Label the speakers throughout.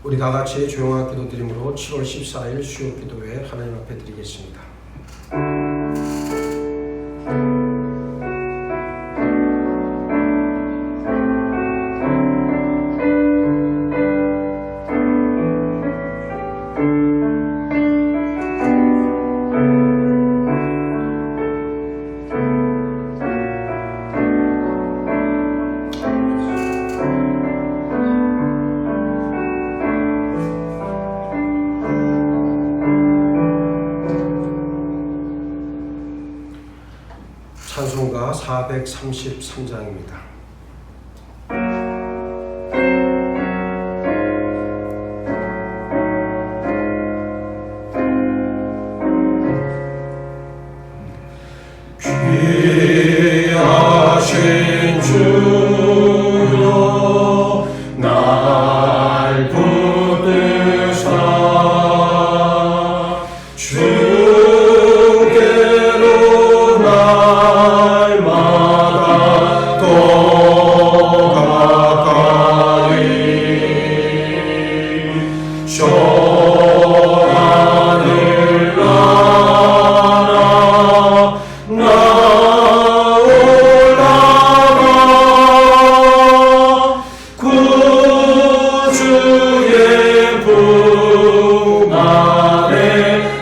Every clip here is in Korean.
Speaker 1: 우리 다 같이 조용한 기도 드림으로 7월 14일 수요 기도회 하나님 앞에 드리겠습니다. 찬송가 433장입니다. 귀하신 주여 날 붙드사 주께로 날마다 더 가까이 하늘 나라 나올라가 구주의 품 안에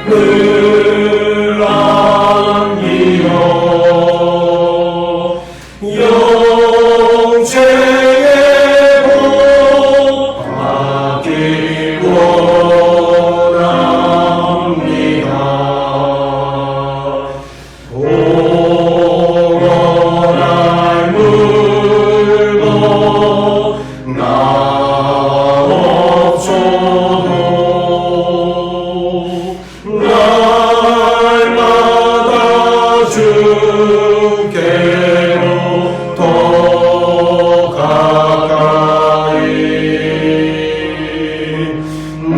Speaker 1: 늘 안기어 영생의 복 받기 원합니다. 보건할 물고 나 없어도 날마다 주께로 더 가까이 내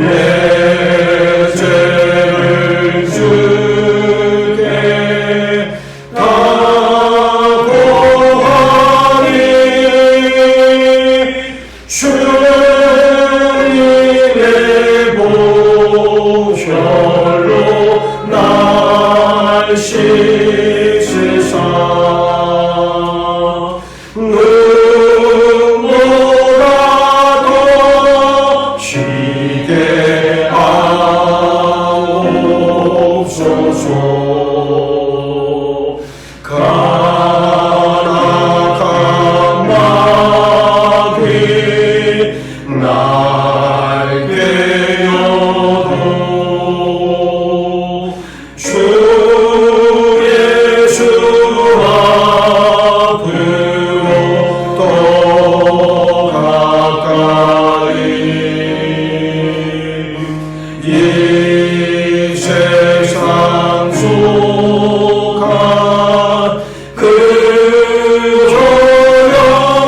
Speaker 1: 죄를 주께 다 고하니 주님의 보혈로 날 씻으사 눈보라도 쉬게 하옵소서. 가난한 마귀 날 깨어도 주 예수 앞으로 더 가까이 이 세상 속한 그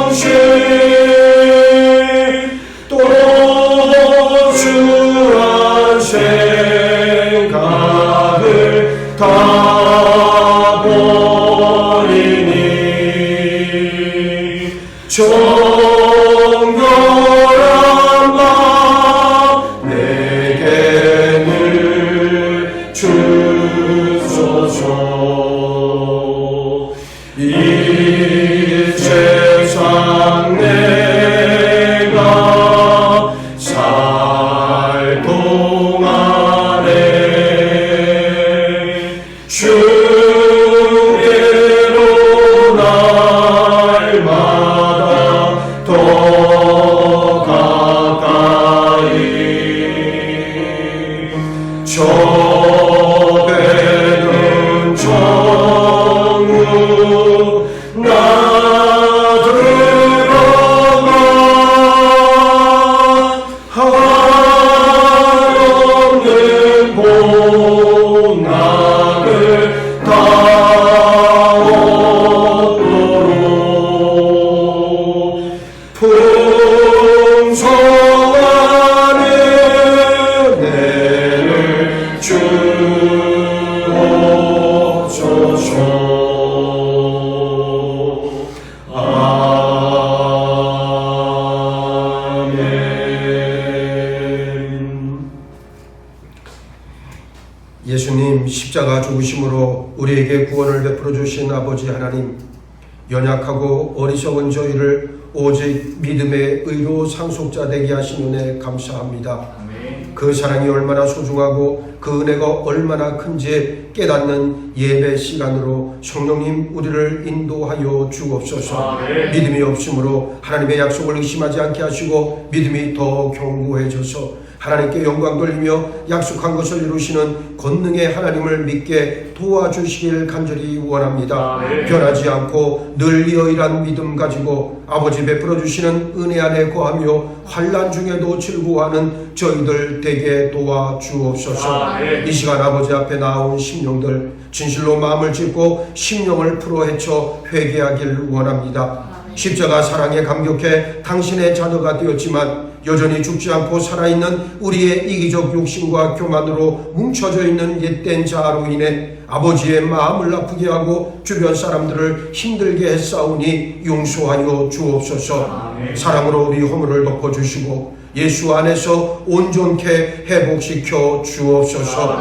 Speaker 1: 조영신 또 주한 생각을 다 버리니 정결한 마음 내게 늘 주소서. 이 세상 내가 살 동안에 주께로 날마다 더 가까이 저배는 천국 나 들어가 한없는 복락을 다 얻도록 죽으심으로 우리에게 구원을 베풀어 주신 아버지 하나님, 연약하고 어리석은 저희를 오직 믿음의 의로 상속자 되게 하신 은혜 감사합니다. 그 사랑이 얼마나 소중하고 그 은혜가 얼마나 큰지 깨닫는 예배 시간으로 성령님 우리를 인도하여 주옵소서. 믿음이 없으므로 하나님의 약속을 의심하지 않게 하시고 믿음이 더 견고해져서 하나님께 영광 돌리며 약속한 것을 이루시는 권능의 하나님을 믿게 도와주시길 간절히 원합니다. 변하지 않고 늘 유일한 믿음 가지고 아버지 베풀어 주시는 은혜 안에 거하며 환난 중에도 즐거워하는 저희들 되게 도와주옵소서. 이 시간 아버지 앞에 나온 심령들 진실로 마음을 짚고 심령을 풀어 헤쳐 회개하길 원합니다. 십자가 사랑에 감격해 당신의 자녀가 되었지만 여전히 죽지 않고 살아있는 우리의 이기적 욕심과 교만으로 뭉쳐져 있는 옛된 자아로 인해 아버지의 마음을 아프게 하고 주변 사람들을 힘들게 했사오니 용서하여 주옵소서. 사랑으로 우리 허물을 덮어주시고 예수 안에서 온전케 회복시켜 주옵소서.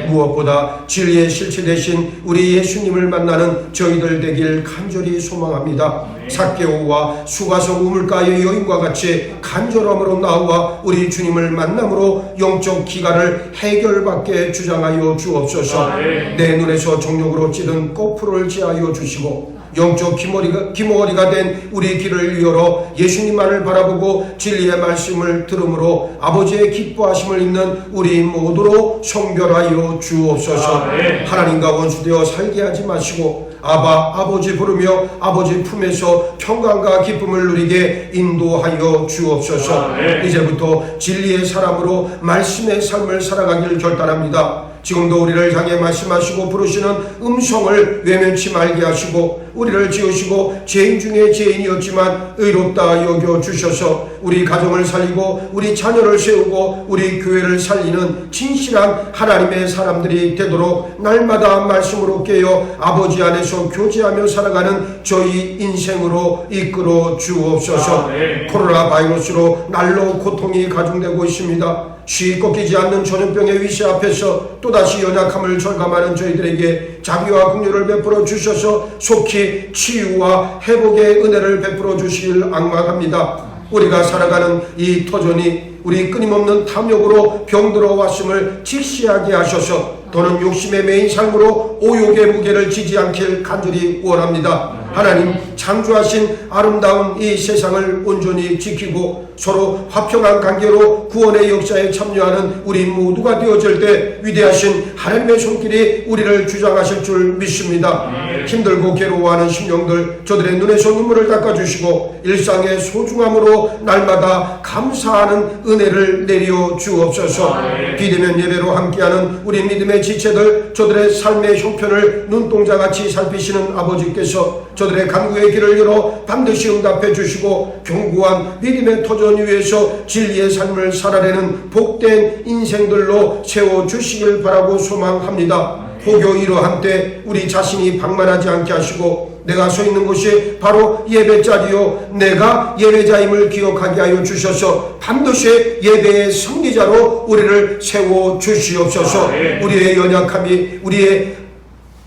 Speaker 1: 무엇보다 진리의 실체 되신 우리 예수님을 만나는 저희들 되길 간절히 소망합니다. 삭개오와 수가성 우물가의 여인과 같이 간절함으로 나와 우리 주님을 만남으로 영적 기가를 해결받게 주장하여 주옵소서. 내 눈에서 정욕으로 찌든 꼬풀을 제하여 주시고 영적 기머리가 된 우리 귀를 열어 예수님만을 바라보고 진리의 말씀을 들음으로 아버지의 기뻐하심을 입는 우리 모두로 성별하여 주옵소서. 하나님과 원수되어 살게 하지 마시고 아버지 부르며 아버지 품에서 평강과 기쁨을 누리게 인도하여 주옵소서. 이제부터 진리의 사람으로 말씀의 삶을 살아가길 결단합니다. 지금도 우리를 향해 말씀하시고 부르시는 음성을 외면치 말게 하시고 우리를 지으시고 죄인 중에 죄인이었지만 의롭다 여겨주셔서 우리 가정을 살리고 우리 자녀를 세우고 우리 교회를 살리는 진실한 하나님의 사람들이 되도록 날마다 말씀으로 깨어 아버지 안에서 교제하며 살아가는 저희 인생으로 이끌어 주옵소서. 코로나 바이러스로 날로 고통이 가중되고 있습니다. 쉬 꺾이지 않는 전염병의 위세 앞에서 또다시 연약함을 절감하는 저희들에게 자비와 긍휼을 베풀어 주셔서 속히 치유와 회복의 은혜를 베풀어 주시길 앙망합니다. 우리가 살아가는 이 터전이 우리 끊임없는 탐욕으로 병들어 왔음을 직시하게 하셔서 더는 욕심에 매인 삶으로 오욕의 무게를 지지 않길 간절히 원합니다. 하나님, 창조하신 아름다운 이 세상을 온전히 지키고 서로 화평한 관계로 구원의 역사에 참여하는 우리 모두가 되어질 때 위대하신 하나님의 손길이 우리를 주장하실 줄 믿습니다. 힘들고 괴로워하는 심령들 저들의 눈에서 눈물을 닦아주시고 일상의 소중함으로 날마다 감사하는 은혜를 내려 주옵소서. 비대면 예배로 함께하는 우리 믿음의 지체들 저들의 삶의 형편을 눈동자같이 살피시는 아버지께서 저들의 간구의 길을 열어 반드시 응답해 주시고 견고한 믿음의 터전 위에서 진리의 삶을 살아내는 복된 인생들로 세워주시길 바라고 소망합니다. 혹여 이러한 때 우리 자신이 방만하지 않게 하시고 내가 서 있는 곳이 바로 예배자리요 내가 예배자임을 기억하게 하여 주셔서 반드시 예배의 승리자로 우리를 세워주시옵소서. 우리의 연약함이 우리의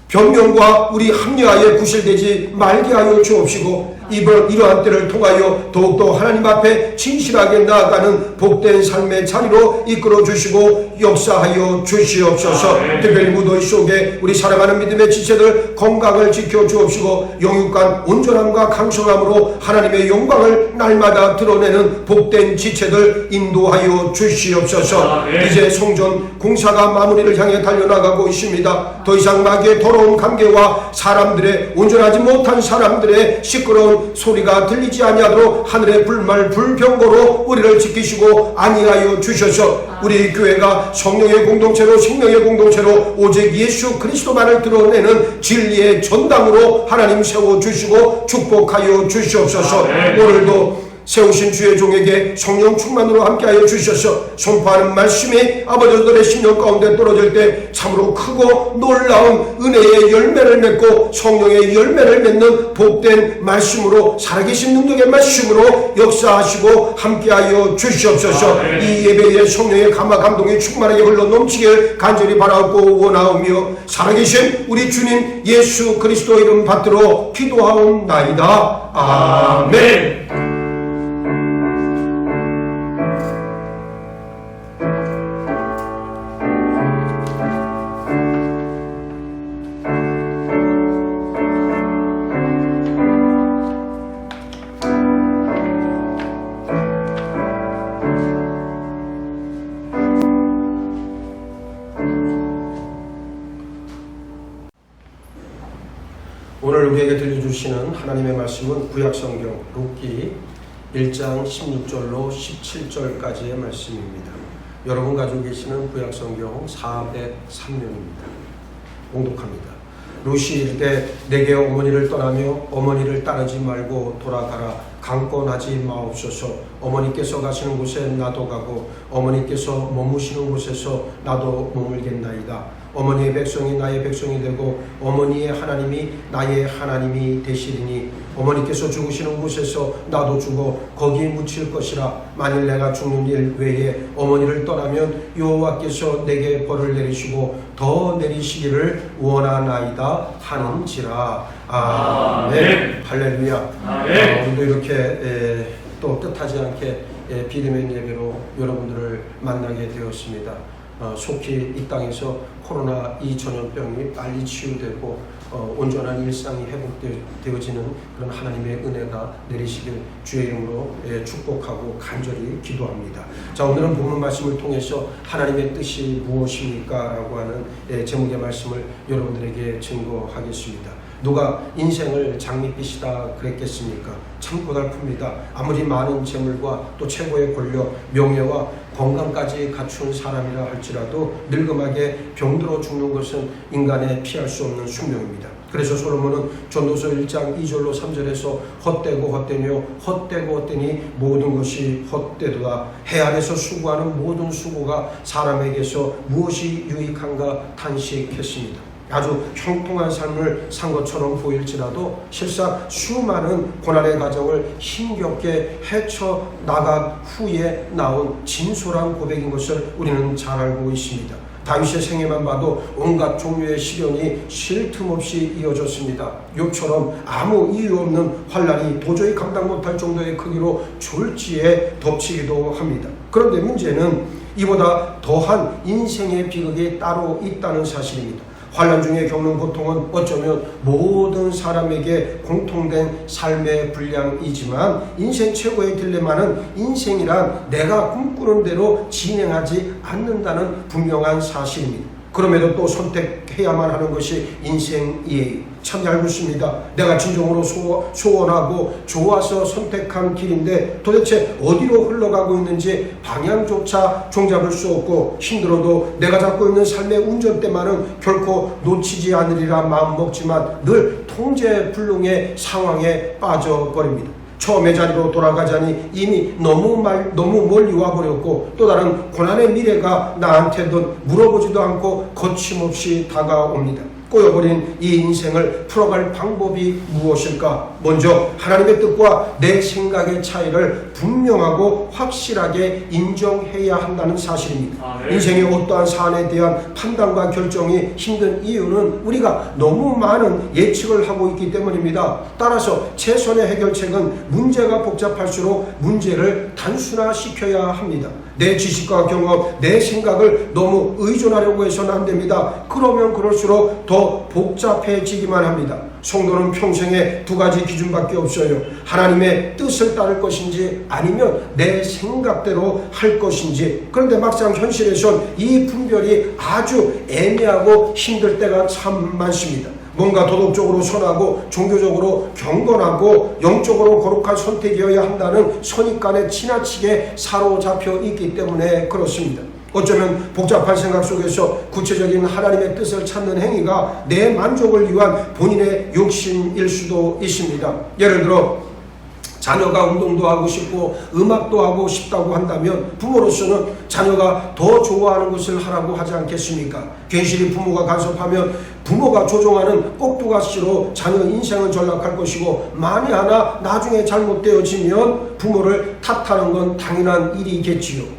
Speaker 1: 변명과 우리 합리화에 구실되지 말게 하여 주옵시고 이러한 때를 통하여 더욱더 하나님 앞에 진실하게 나아가는 복된 삶의 자리로 이끌어 주시고 역사하여 주시옵소서. 특별히 무더위 속에 우리 사랑하는 믿음의 지체들 건강을 지켜 주옵시고 영육간 온전함과 강성함으로 하나님의 영광을 날마다 드러내는 복된 지체들 인도하여 주시옵소서. 이제 성전 공사가 마무리를 향해 달려나가고 있습니다. 더 이상 마귀의 더러운 관계와 사람들의 온전하지 못한 사람들의 시끄러운 소리가 들리지 아니하도록 하늘의 불말 불병거로 우리를 지키시고 안위하여 주셔서 우리 교회가 성령의 공동체로 생명의 공동체로 오직 예수 그리스도만을 드러내는 진리의 전당으로 하나님 세워주시고 축복하여 주시옵소서. 오늘도 세우신 주의 종에게 성령 충만으로 함께하여 주셔서 선포하는 말씀이 아버지들의 심령 가운데 떨어질 때 참으로 크고 놀라운 은혜의 열매를 맺고 성령의 열매를 맺는 복된 말씀으로 살아계신 능력의 말씀으로 역사하시고 함께하여 주시옵소서. 이 예배에 성령의 감화 감동이 충만하게 흘러 넘치길 간절히 바라고 원하오며 살아계신 우리 주님 예수 그리스도 이름 받들어 기도하옵나이다. 아멘. 오늘 우리에게 들려주시는 하나님의 말씀은 구약성경 룻기 1장 16절로 17절까지의 말씀입니다. 여러분 가지고 계시는 구약성경 403면입니다. 봉독합니다. 룻이 이르되 내게 어머니를 떠나며 어머니를 따르지 말고 돌아가라. 강권하지 마옵소서. 어머니께서 가시는 곳에 나도 가고 어머니께서 머무시는 곳에서 나도 머물겠나이다. 어머니의 백성이 나의 백성이 되고 어머니의 하나님이 나의 하나님이 되시리니 어머니께서 죽으시는 곳에서 나도 죽어 거기에 묻힐 것이라. 만일 내가 죽는 일 외에 어머니를 떠나면 여호와께서 내게 벌을 내리시고 더 내리시기를 원하나이다 하는지라. 아멘. 할렐루야. 오늘도 이렇게 또 뜻하지 않게 비대면 예배로 여러분들을 만나게 되었습니다. 속히 이 땅에서 코로나 이 전염병이 빨리 치유되고 온전한 일상이 회복되어지는 그런 하나님의 은혜가 내리시길 주의 이름으로 축복하고 간절히 기도합니다. 자, 오늘은 본문 말씀을 통해서 하나님의 뜻이 무엇입니까? 라고 하는 제목의 말씀을 여러분들에게 증거하겠습니다. 누가 인생을 장밋빛이다 그랬겠습니까? 참 고달픕니다. 아무리 많은 재물과 또 최고의 권력, 명예와 건강까지 갖춘 사람이라 할지라도 늙음하게 병들어 죽는 것은 인간의 피할 수 없는 숙명입니다. 그래서 솔로몬은 전도서 1장 2절로 3절에서 헛되고 헛되며 헛되고 헛되니 모든 것이 헛되도다. 해 아래서 수고하는 모든 수고가 사람에게서 무엇이 유익한가 탄식했습니다. 아주 형통한 삶을 산 것처럼 보일지라도 실상 수많은 고난의 과정을 힘겹게 헤쳐나간 후에 나온 진솔한 고백인 것을 우리는 잘 알고 있습니다. 다윗의 생애만 봐도 온갖 종류의 시련이 쉴 틈 없이 이어졌습니다. 욥처럼 아무 이유 없는 환난이 도저히 감당 못할 정도의 크기로 졸지에 덮치기도 합니다. 그런데 문제는 이보다 더한 인생의 비극이 따로 있다는 사실입니다. 환난 중에 겪는 고통은 어쩌면 모든 사람에게 공통된 삶의 분량이지만 인생 최고의 딜레마는 인생이란 내가 꿈꾸는 대로 진행하지 않는다는 분명한 사실입니다. 그럼에도 또 선택해야만 하는 것이 인생이에요. 참 얄궂습니다. 내가 진정으로 소원하고 좋아서 선택한 길인데 도대체 어디로 흘러가고 있는지 방향조차 종잡을 수 없고 힘들어도 내가 잡고 있는 삶의 운전대만은 결코 놓치지 않으리라 마음먹지만 늘 통제불능의 상황에 빠져버립니다. 처음의 자리로 돌아가자니 이미 너무 멀리 와버렸고 또 다른 고난의 미래가 나한테도 물어보지도 않고 거침없이 다가옵니다. 꼬여버린 이 인생을 풀어갈 방법이 무엇일까? 먼저 하나님의 뜻과 내 생각의 차이를 분명하고 확실하게 인정해야 한다는 사실입니다. 인생의 어떠한 사안에 대한 판단과 결정이 힘든 이유는 우리가 너무 많은 예측을 하고 있기 때문입니다. 따라서 최선의 해결책은 문제가 복잡할수록 문제를 단순화시켜야 합니다. 내 지식과 경험, 내 생각을 너무 의존하려고 해서는 안 됩니다. 그러면 그럴수록 더 복잡해지기만 합니다. 성도는 평생에 두 가지 기준밖에 없어요. 하나님의 뜻을 따를 것인지 아니면 내 생각대로 할 것인지. 그런데 막상 현실에선 이 분별이 아주 애매하고 힘들 때가 참 많습니다. 뭔가 도덕적으로 선하고 종교적으로 경건하고 영적으로 거룩한 선택이어야 한다는 선입관에 지나치게 사로잡혀 있기 때문에 그렇습니다. 어쩌면 복잡한 생각 속에서 구체적인 하나님의 뜻을 찾는 행위가 내 만족을 위한 본인의 욕심일 수도 있습니다. 예를 들어 자녀가 운동도 하고 싶고 음악도 하고 싶다고 한다면 부모로서는 자녀가 더 좋아하는 것을 하라고 하지 않겠습니까? 괜시리 부모가 간섭하면 부모가 조종하는 꼭두가시로 자녀 인생은 전락할 것이고, 만에 하나 나중에 잘못되어지면 부모를 탓하는 건 당연한 일이겠지요.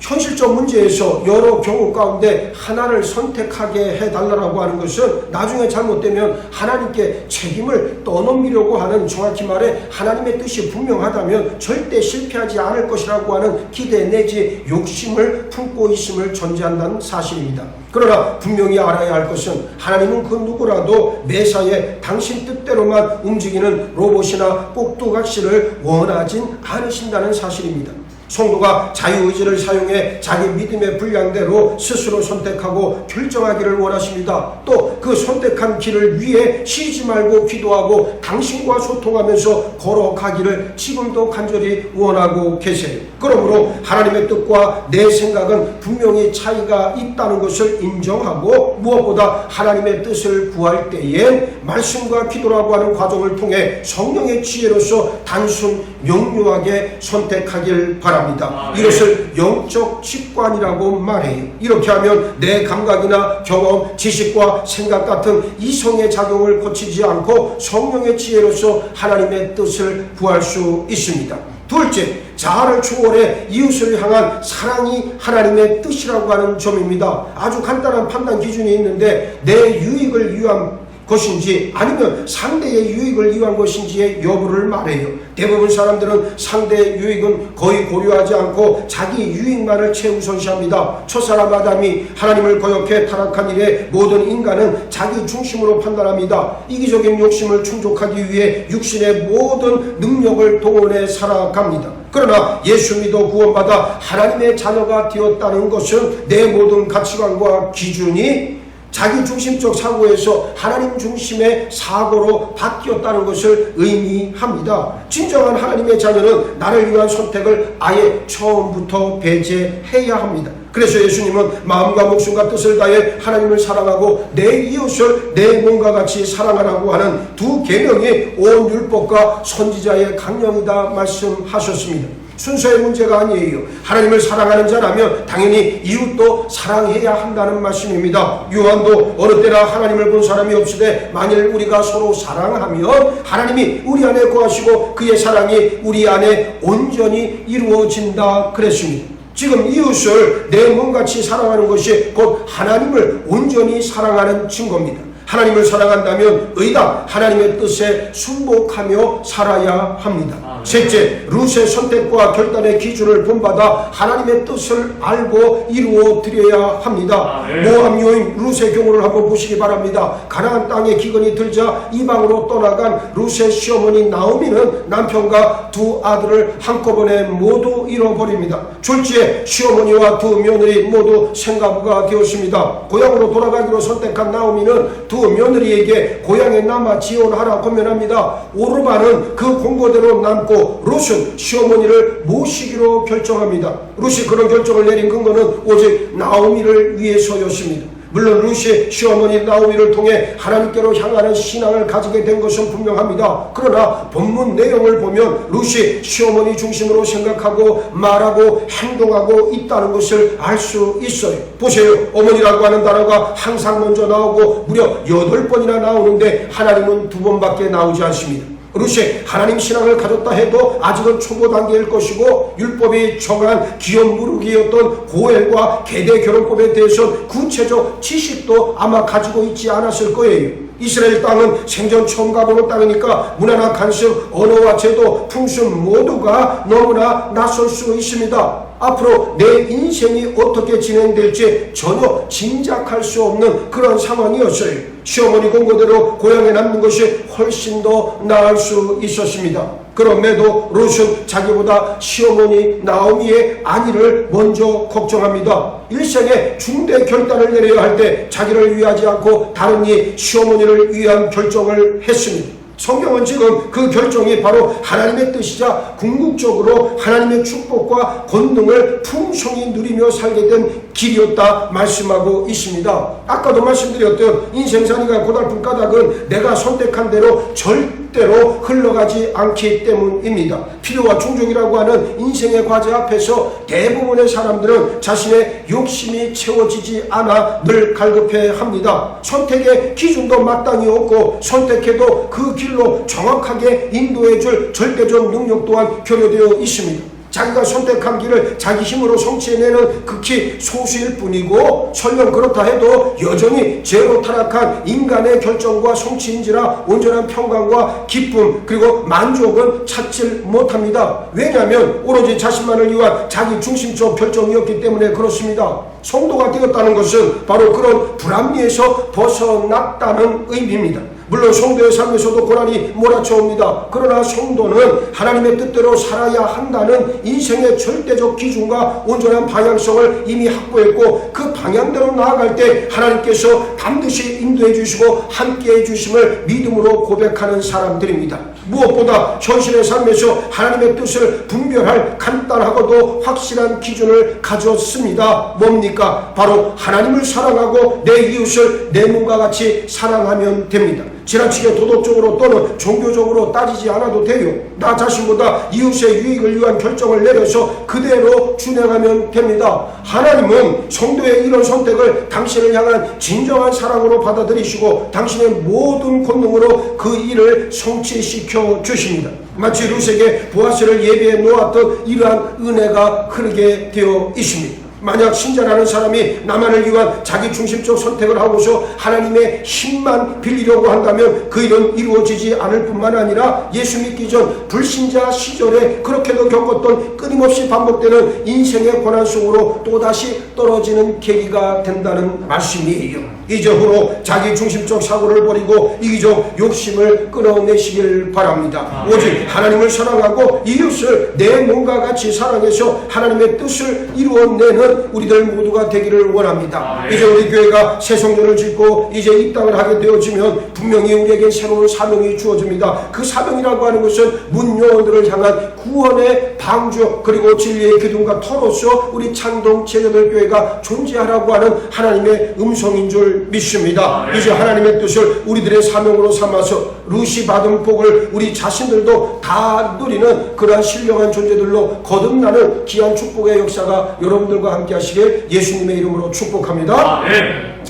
Speaker 1: 현실적 문제에서 여러 경우 가운데 하나를 선택하게 해달라고 하는 것은 나중에 잘못되면 하나님께 책임을 떠넘기려고 하는, 정확히 말해 하나님의 뜻이 분명하다면 절대 실패하지 않을 것이라고 하는 기대 내지 욕심을 품고 있음을 전제한다는 사실입니다. 그러나 분명히 알아야 할 것은 하나님은 그 누구라도 매사에 당신 뜻대로만 움직이는 로봇이나 꼭두각시를 원하진 않으신다는 사실입니다. 성도가 자유의지를 사용해 자기 믿음의 분량대로 스스로 선택하고 결정하기를 원하십니다. 또 그 선택한 길을 위해 쉬지 말고 기도하고 당신과 소통하면서 걸어가기를 지금도 간절히 원하고 계세요. 그러므로 하나님의 뜻과 내 생각은 분명히 차이가 있다는 것을 인정하고, 무엇보다 하나님의 뜻을 구할 때엔 말씀과 기도라고 하는 과정을 통해 성령의 지혜로서 단순 명료하게 선택하길 바랍니다. 이것을 영적 직관이라고 말해요. 이렇게 하면 내 감각이나 경험, 지식과 생각 같은 이성의 작용을 거치지 않고 성령의 지혜로서 하나님의 뜻을 구할 수 있습니다. 둘째, 자아를 초월해 이웃을 향한 사랑이 하나님의 뜻이라고 하는 점입니다. 아주 간단한 판단 기준이 있는데, 내 유익을 위한 것인지 아니면 상대의 유익을 위한 것인지의 여부를 말해요. 대부분 사람들은 상대의 유익은 거의 고려하지 않고 자기 유익만을 최우선시합니다. 첫사람 아담이 하나님을 거역해 타락한 이래 모든 인간은 자기 중심으로 판단합니다. 이기적인 욕심을 충족하기 위해 육신의 모든 능력을 동원해 살아갑니다. 그러나 예수 믿어 구원받아 하나님의 자녀가 되었다는 것은 내 모든 가치관과 기준이 자기 중심적 사고에서 하나님 중심의 사고로 바뀌었다는 것을 의미합니다. 진정한 하나님의 자녀는 나를 위한 선택을 아예 처음부터 배제해야 합니다. 그래서 예수님은 마음과 목숨과 뜻을 다해 하나님을 사랑하고 내 이웃을 내 몸과 같이 사랑하라고 하는 두 계명이 온 율법과 선지자의 강령이다 말씀하셨습니다. 순서의 문제가 아니에요. 하나님을 사랑하는 자라면 당연히 이웃도 사랑해야 한다는 말씀입니다. 요한도 어느 때나 하나님을 본 사람이 없으되 만일 우리가 서로 사랑하면 하나님이 우리 안에 거하시고 그의 사랑이 우리 안에 온전히 이루어진다 그랬습니다. 지금 이웃을 내 몸같이 사랑하는 것이 곧 하나님을 온전히 사랑하는 증거입니다. 하나님을 사랑한다면 의당 하나님의 뜻에 순복하며 살아야 합니다. 셋째, 룻의 선택과 결단의 기준을 본받아 하나님의 뜻을 알고 이루어 드려야 합니다. 모압 여인 룻의 경우를 한번 보시기 바랍니다. 가나안 땅에 기근이 들자 이방으로 떠나간 룻의 시어머니 나오미는 남편과 두 아들을 한꺼번에 모두 잃어버립니다. 졸지에 시어머니와 두 며느리 모두 생가부가 되었습니다. 고향으로 돌아가기로 선택한 나오미는 두 며느리에게 고향에 남아 지원하라 권면합니다. 오르바는 그 공고대로 남고 룻은 시어머니를 모시기로 결정합니다. 룻이 그런 결정을 내린 근거는 오직 나오미를 위해서였습니다. 물론 룻이 시어머니 나오미를 통해 하나님께로 향하는 신앙을 가지게 된 것은 분명합니다. 그러나 본문 내용을 보면 룻이 시어머니 중심으로 생각하고 말하고 행동하고 있다는 것을 알 수 있어요. 보세요. 어머니라고 하는 단어가 항상 먼저 나오고 무려 8번이나 나오는데 하나님은 2번밖에 나오지 않습니다. 룻이 하나님 신앙을 가졌다 해도 아직은 초보 단계일 것이고 율법이 정한 기업 무르기였던 고엘과 계대 결혼법에 대해서 구체적 지식도 아마 가지고 있지 않았을 거예요. 이스라엘 땅은 생전 처음 가보는 땅이니까 문화나 관습, 언어와 제도, 풍습 모두가 너무나 낯설 수 있습니다. 앞으로 내 인생이 어떻게 진행될지 전혀 짐작할 수 없는 그런 상황이었어요. 시어머니 공고대로 고향에 남는 것이 훨씬 더 나을 수 있었습니다. 그럼에도 룻은 자기보다 시어머니 나오미의 안위를 먼저 걱정합니다. 일생에 중대 결단을 내려야 할 때 자기를 위하지 않고 다른 이 시어머니를 위한 결정을 했습니다. 성경은 지금 그 결정이 바로 하나님의 뜻이자 궁극적으로 하나님의 축복과 권능을 풍성히 누리며 살게 된 길이었다 말씀하고 있습니다. 아까도 말씀드렸던 인생살이가 고달픈 까닭은 내가 선택한 대로 절대 뜻대로 흘러가지 않기 때문입니다. 필요와 충족이라고 하는 인생의 과제 앞에서 대부분의 사람들은 자신의 욕심이 채워지지 않아 늘 갈급해합니다. 선택의 기준도 마땅히 없고 선택해도 그 길로 정확하게 인도해줄 절대적 능력 또한 결여되어 있습니다. 자기가 선택한 길을 자기 힘으로 성취해내는 극히 소수일 뿐이고 설령 그렇다 해도 여전히 죄로 타락한 인간의 결정과 성취인지라 온전한 평강과 기쁨 그리고 만족은 찾질 못합니다. 왜냐하면 오로지 자신만을 위한 자기 중심적 결정이었기 때문에 그렇습니다. 성도가 되었다는 것은 바로 그런 불합리에서 벗어났다는 의미입니다. 물론 성도의 삶에서도 고난이 몰아쳐옵니다. 그러나 성도는 하나님의 뜻대로 살아야 한다는 인생의 절대적 기준과 온전한 방향성을 이미 확보했고 그 방향대로 나아갈 때 하나님께서 반드시 인도해 주시고 함께해 주심을 믿음으로 고백하는 사람들입니다. 무엇보다 현실의 삶에서 하나님의 뜻을 분별할 간단하고도 확실한 기준을 가졌습니다. 뭡니까? 바로 하나님을 사랑하고 내 이웃을 내 몸과 같이 사랑하면 됩니다. 지나치게 도덕적으로 또는 종교적으로 따지지 않아도 돼요. 나 자신보다 이웃의 유익을 위한 결정을 내려서 그대로 준행하면 됩니다. 하나님은 성도의 이런 선택을 당신을 향한 진정한 사랑으로 받아들이시고 당신의 모든 권능으로 그 일을 성취시켜 주십니다. 마치 룻에게 보아스를 예비해 놓았던 이러한 은혜가 흐르게 되어 있습니다. 만약 신자라는 사람이 나만을 위한 자기 중심적 선택을 하고서 하나님의 힘만 빌리려고 한다면 그 일은 이루어지지 않을 뿐만 아니라 예수 믿기 전 불신자 시절에 그렇게도 겪었던 끊임없이 반복되는 인생의 고난 속으로 또다시 떨어지는 계기가 된다는 말씀이에요. 이제후로 자기 중심적 사고를 버리고 이기적 욕심을 끊어내시길 바랍니다. 오직 하나님을 사랑하고 이웃을 내 몸과 같이 사랑해서 하나님의 뜻을 이루어내는 우리들 모두가 되기를 원합니다. 이제 우리 교회가 새 성전을 짓고 이제 입당을 하게 되어지면 분명히 우리에게 새로운 사명이 주어집니다. 그 사명이라고 하는 것은 문요원들을 향한 구원의 방주 그리고 진리의 기둥과 터로서 우리 창동 제자들 교회가 존재하라고 하는 하나님의 음성인 줄 믿습니다. 이제 하나님의 뜻을 우리들의 사명으로 삼아서 룻이 받은 복을 우리 자신들도 다 누리는 그러한 신령한 존재들로 거듭나는 귀한 축복의 역사가 여러분들과 함께 하시길 예수님의 이름으로 축복합니다.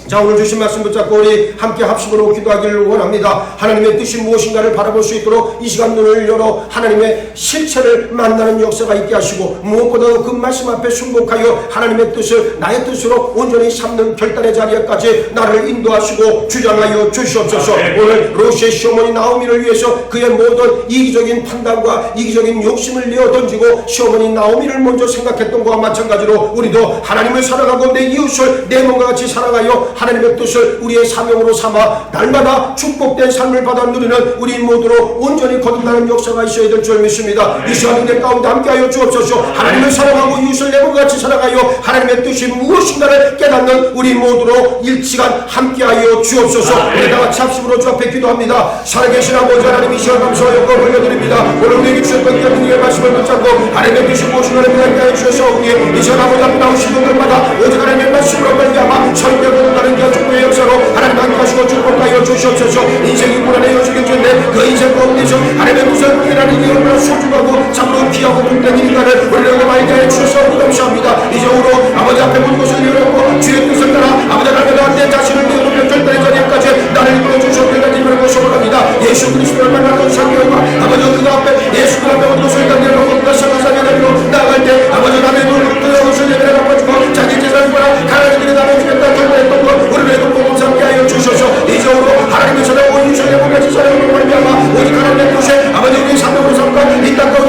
Speaker 1: 자, 오늘 주신 말씀 붙잡고 우리 함께 합심으로 기도하기를 원합니다. 하나님의 뜻이 무엇인가를 바라볼 수 있도록 이 시간 눈을 열어 하나님의 실체를 만나는 역사가 있게 하시고 무엇보다 그 말씀 앞에 순복하여 하나님의 뜻을 나의 뜻으로 온전히 삼는 결단의 자리에까지 나를 인도하시고 주장하여 주시옵소서. 오늘 롯의 시어머니 나오미를 위해서 그의 모든 이기적인 판단과 이기적인 욕심을 내어 던지고 시어머니 나오미를 먼저 생각했던 것과 마찬가지로 우리도 하나님을 사랑하고 내 이웃을 내 몸과 같이 사랑하여 하나님의 뜻을 우리의 사명으로 삼아 날마다 축복된 삶을 받아 누리는 우리 모두로 온전히 거듭나는 역사가 있어야 될 줄 믿습니다. 이 시간 내 가운데 함께하여 주옵소서. 하나님을 사랑하고 이웃을 내 몸과 같이 사랑하여 하나님의 뜻이 무엇인가를 깨닫는 우리 모두로 일시간 함께하여 주옵소서. 우리 다 같이 합심으로 주 앞에 기도합니다. 살아계신 아버지 하나님, 이 시간 감사와 영광을 올려드립니다. 오늘 우리에게 주셨던 기업의 말씀을 붙잡고 하나님의 뜻이 무엇인가를 깨닫게 해주셔서 우리의 이 시간 아버지 앞에 나오신 분들마다 오직 하나님의 말씀으로 말미암아 설교를 다른 축복의 역사로 하나님 함께하시고 축복하여 주시옵소서. 인생이 고난의 여정이었는데 그 인생 가운데서 하나님의 무서운 일이라는 게 얼마나 소중하고 참으로 귀하고 복된 일인가를 우리에게 많이 대해주셔서 감사합니다. 이제후로 아버지 앞에 모든 것을 열었고 주의 뜻을 따라 아버지 하나님과 내 자신을 내어놓는 결단의 자리에까지 나를 이끌어주셔서 내가 기도를 소원합니다. 예수 그리스도를 만났던 상경과 아버지 그 앞에 예수 그 앞에 모든 것을 내려놓고 그 사사사사사로 나아갈 때 아버지 나의 눈을 뜨는 것을 내려놓고 자기 재산을 보라 하나님들이 나눠주겠다 결단했던 것 우리를 돕고 함께하여 주셔서 이제후로 하나님의 사랑과 이웃을 내보며 사랑으로 말미암아 오직 하나님의 뜻에 아버지 우리의 사명으로 삼고 이 땅 가운데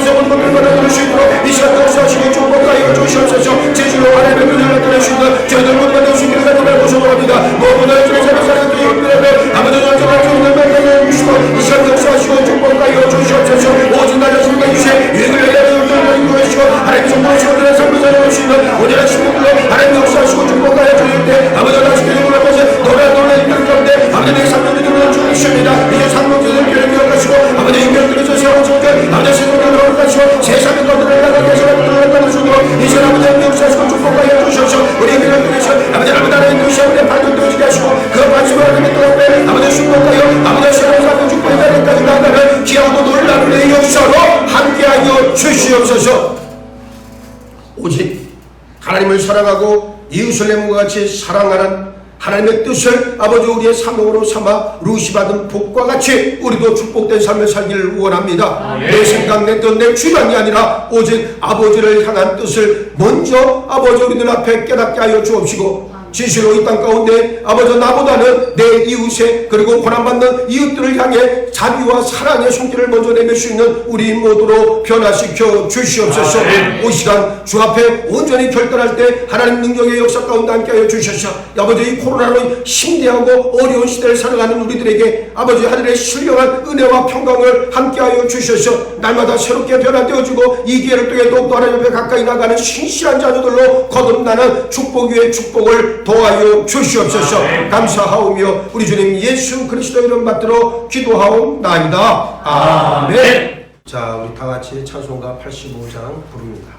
Speaker 1: 주시옵소서. 오직 하나님을 사랑하고 이웃을 내 몸과 같이 사랑하는 하나님의 뜻을 아버지 우리의 사명으로 삼아 루시 받은 복과 같이 우리도 축복된 삶을 살기를 원합니다. 내 생각, 내 뜻, 내 주관이 아니라 오직 아버지를 향한 뜻을 먼저 아버지 우리들 앞에 깨닫게 하여 주옵시고, 진실로 이 땅 가운데 아버지 나보다는 내 이웃에 그리고 고난받는 이웃들을 향해 자비와 사랑의 손길을 먼저 내밀 수 있는 우리 모두로 변화시켜 주시옵소서. 이 시간 주 앞에 온전히 결단할 때 하나님 능력의 역사 가운데 함께하여 주셔서 아버지 이 코로나로 심대하고 어려운 시대를 살아가는 우리들에게 아버지 하늘의 신령한 은혜와 평강을 함께하여 주셔서 날마다 새롭게 변화되어지고 이 기회를 통해 더욱더 하나님 앞에 가까이 나가는 신실한 자녀들로 거듭나는 축복 위에 축복을 도와여 주시옵소서. 감사하오며 우리 주님 예수 그리스도 이름 받들어 기도하옵나이다. 아멘. 자, 우리 다 같이 찬송가 85장 부릅니다.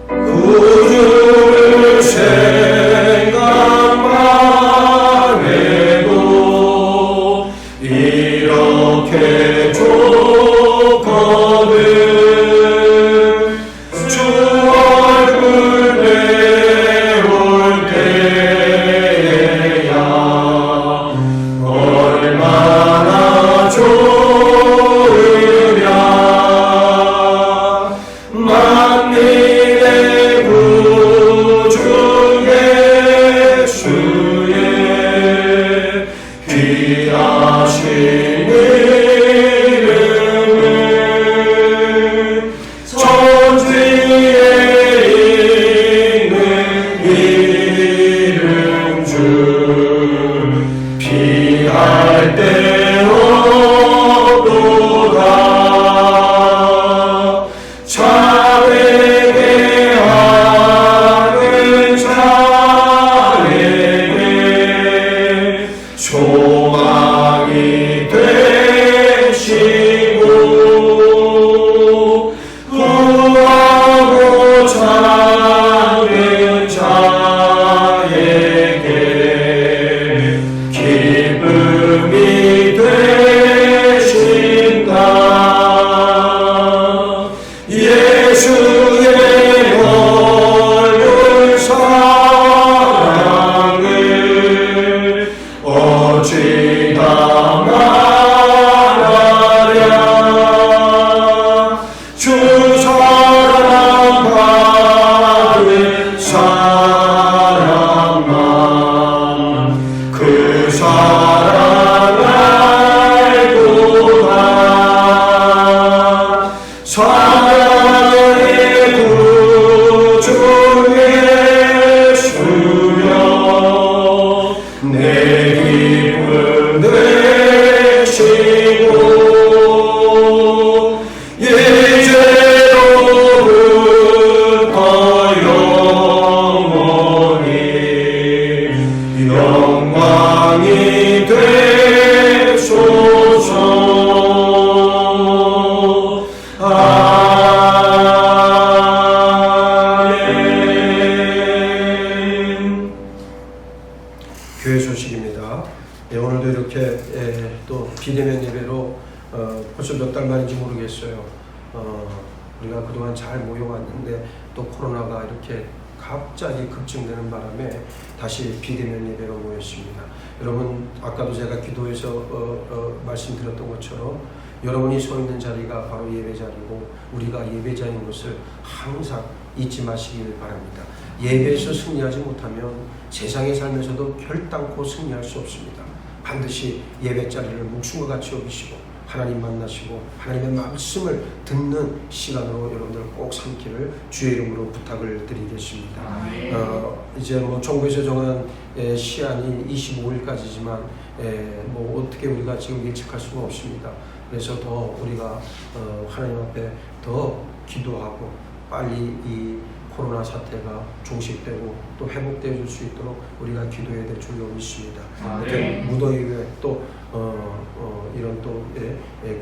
Speaker 1: 구주를 생각만 해도 이렇게 좋거든. 교회 소식입니다. 오늘도 이렇게 또 비대면 예배로 벌써 몇 달 만인지 모르겠어요. 우리가 그동안 잘 모여왔는데 또 코로나가 이렇게 갑자기 급증되는 바람에 다시 비대면 예배로 모였습니다. 여러분, 아까도 제가 기도에서 말씀드렸던 것처럼 여러분이 서 있는 자리가 바로 예배 자리고 우리가 예배자인 것을 항상 잊지 마시길 바랍니다. 예배에서 승리하지 못하면 세상에 살면서도 결단코 승리할 수 없습니다. 반드시 예배 자리를 목숨과 같이 여기시고 하나님 만나시고 하나님의 말씀을 듣는 시간으로 여러분들 꼭 삼기를 주의 이름으로 부탁을 드리겠습니다. 이제 뭐 정부에서 정한 시한이 25일까지지만 뭐 어떻게 우리가 지금 예측할 수가 없습니다. 그래서 더 우리가 하나님 앞에 더 기도하고 빨리 이 코로나 사태가 종식되고 또 회복되어 줄 수 있도록 우리가 기도해야 될 줄로 믿습니다. 무더위에 또 이런 또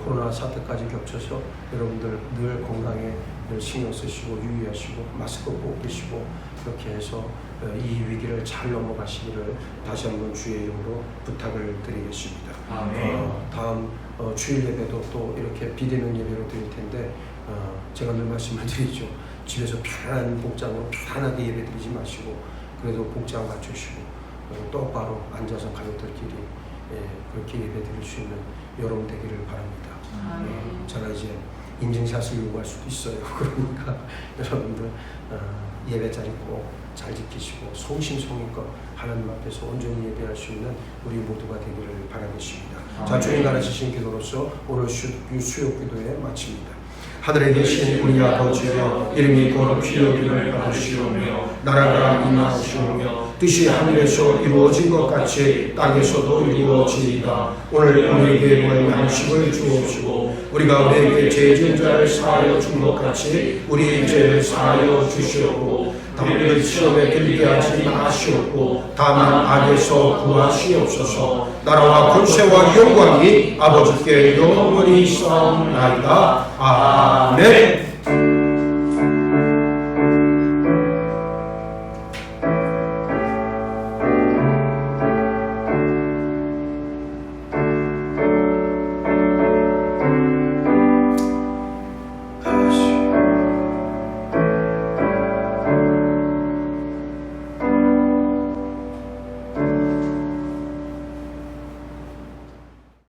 Speaker 1: 코로나 사태까지 겹쳐서 여러분들 늘 건강에 신경 쓰시고 유의하시고 마스크 꼭 끼시고 그렇게 해서 이 위기를 잘 넘어가시기를 다시 한번 주의 이름으로 부탁을 드리겠습니다. 다음 주일 예배도 또 이렇게 비대면 예배로 드릴 텐데 제가 늘 말씀을 드리죠. 집에서 편안한 복장으로 편안하게 예배 드리지 마시고 그래도 복장 갖추시고 똑바로 앉아서 가족들끼리 그렇게 예배 드릴 수 있는 여러분 되기를 바랍니다. 제가 이제 인증샷을 요구할 수도 있어요. 그러니까 여러분들 예배 자리 꼭 잘 지키시고 성심성의껏 하나님 앞에서 온전히 예배할 수 있는 우리 모두가 되기를 바라겠습니다. 자, 주님 가르치신 기도로서 오늘 수요 기도에 마칩니다. 하늘에 계신 우리 아버지여, 이름이 거룩히 여김을 받으시오며 나라가 임하시오며 뜻이 하늘에서 이루어진 것 같이 땅에서도 이루어지이다. 오늘 우리에게 구할 양식을 주옵시고 우리가 우리에게 죄 지은 자를 사하여 준 것 같이 우리의 죄를 사하여 주시옵고 우리를 시험에 들게 하지 마시옵고 다만 악에서 구하시옵소서. 나라와 권세와 영광이 아버지께 영원히 있사옵나이다. 아멘.